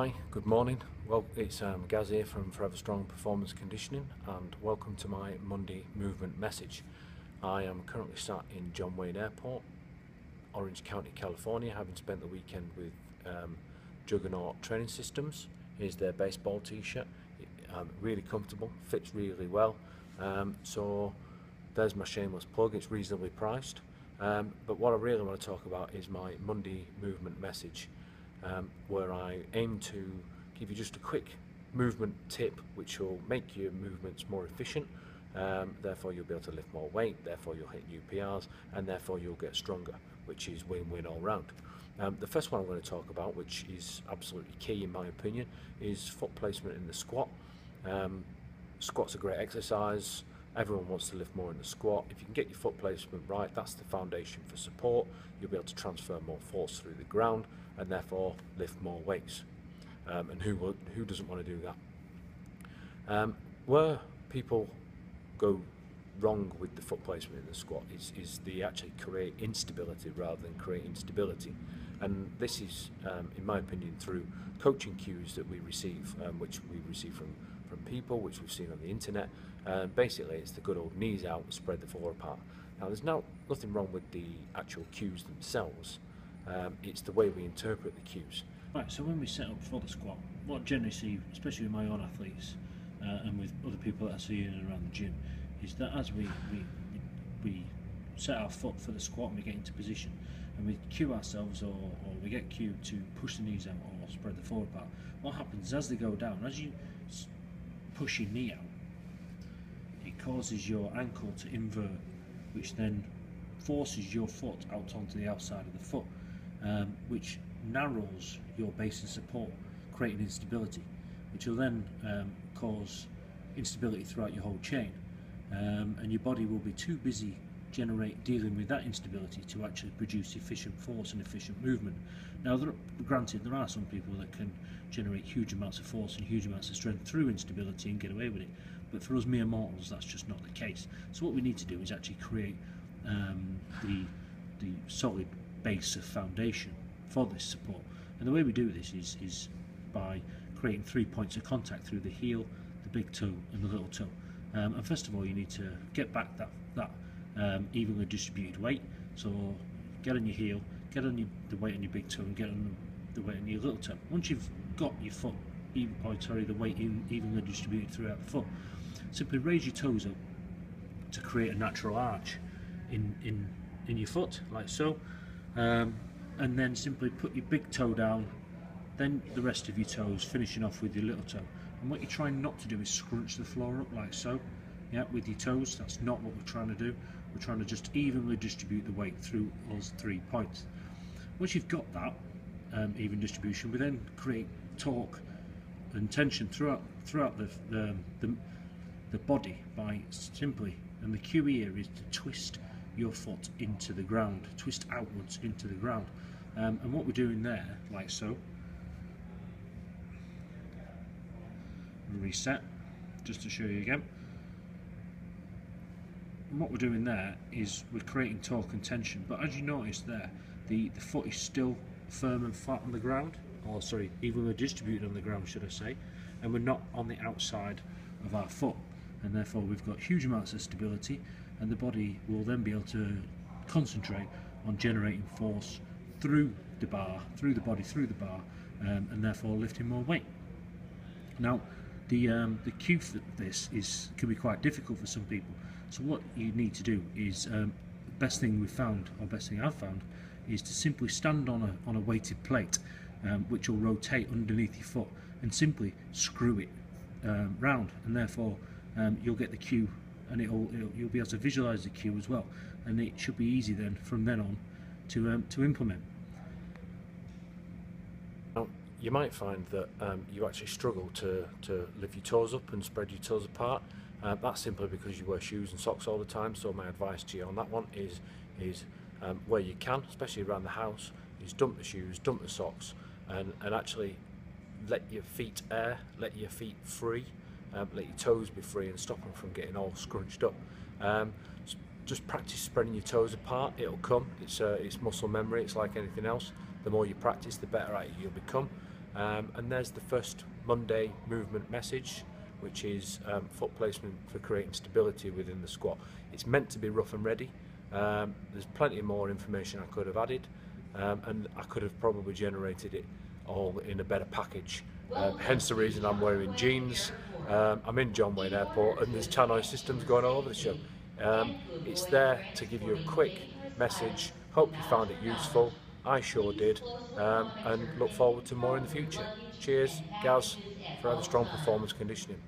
Hi, good morning. Well, it's Gaz here from Forever Strong Performance Conditioning, and welcome to my Monday movement message. I am currently sat in John Wayne Airport, Orange County, California, having spent the weekend with Juggernaut Training Systems. Here's their baseball t-shirt. Really comfortable, fits really well. So there's my shameless plug. It's reasonably priced. But what I really want to talk about is my Monday movement message, where I aim to give you just a quick movement tip which will make your movements more efficient. Therefore you'll be able to lift more weight, therefore you'll hit new PRs, and therefore you'll get stronger, which is win-win all round. The first one I'm going to talk about, which is absolutely key in my opinion, is foot placement in the squat. Squat's a great exercise. Everyone wants to lift more in the squat. If you can get your foot placement right, that's the foundation for support. You'll be able to transfer more force through the ground and therefore lift more weights. And who doesn't want to do that? Where people go wrong with the foot placement in the squat is they actually create instability rather than creating stability. And this is, in my opinion, through coaching cues that we receive, which we receive from people, which we've seen on the internet. Basically, it's the good old knees out, spread the floor apart. Now, there's nothing wrong with the actual cues themselves. It's the way we interpret the cues. Right, so when we set up for the squat, what I generally see, especially with my own athletes and with other people that I see in and around the gym, is that as we set our foot for the squat and we get into position and we cue ourselves or we get cued to push the knees out or spread the floor apart, what happens is as they go down, as you push your knee out, it causes your ankle to invert, which then forces your foot out onto the outside of the foot, which narrows your base and support, creating instability, which will then cause instability throughout your whole chain, and your body will be too busy dealing with that instability to actually produce efficient force and efficient movement. Now, granted, there are some people that can generate huge amounts of force and huge amounts of strength through instability and get away with it, but for us mere mortals, that's just not the case. So what we need to do is actually create the solid base of foundation for this support, and the way we do this is by creating 3 points of contact through the heel, the big toe and the little toe. And first of all, you need to get back that evenly distributed weight. So get on your heel, get on the weight on your big toe, and get on the weight on your little toe. Once you've got your foot the weight evenly distributed throughout the foot, simply raise your toes up to create a natural arch in your foot, like so, and then simply put your big toe down, then the rest of your toes, finishing off with your little toe. And what you're trying not to do is scrunch the floor up like so, yeah, with your toes. That's not what we're trying to do. We're trying to just evenly distribute the weight through those 3 points. Once you've got that even distribution, we then create torque and tension throughout the body by simply, and the cue here is to twist your foot into the ground, twist outwards into the ground, and what we're doing there, like so. Reset, just to show you again. And what we're doing there is we're creating torque and tension, but as you notice there, the foot is still firm and flat on the ground, or sorry, evenly distributed on the ground, should I say, and we're not on the outside of our foot, and therefore we've got huge amounts of stability, and the body will then be able to concentrate on generating force through the body, through the bar, and therefore lifting more weight. Now, the cue for this can be quite difficult for some people. So what you need to do is, the best thing we've found, or best thing I've found, is to simply stand on a weighted plate, which will rotate underneath your foot, and simply screw it round, and therefore you'll get the cue, and you'll be able to visualize the cue as well, and it should be easy then from then on to implement. You might find that you actually struggle to lift your toes up and spread your toes apart. That's simply because you wear shoes and socks all the time. So my advice to you on that one is where you can, especially around the house, is dump the shoes, dump the socks, and actually let your feet air, let your feet free, let your toes be free, and stop them from getting all scrunched up. Just practice spreading your toes apart. It'll come. It's muscle memory. It's like anything else. The more you practice, the better at it you'll become. And there's the first Monday movement message, which is foot placement for creating stability within the squat. It's meant to be rough and ready. There's plenty more information I could have added, and I could have probably generated it all in a better package. Hence the reason I'm wearing jeans. I'm in John Wayne Airport and there's tannoy systems going all over the show. It's there to give you a quick message. Hope you found it useful. I sure did, and look forward to more in the future. Cheers, Gaz, Forever Strong Performance Conditioning.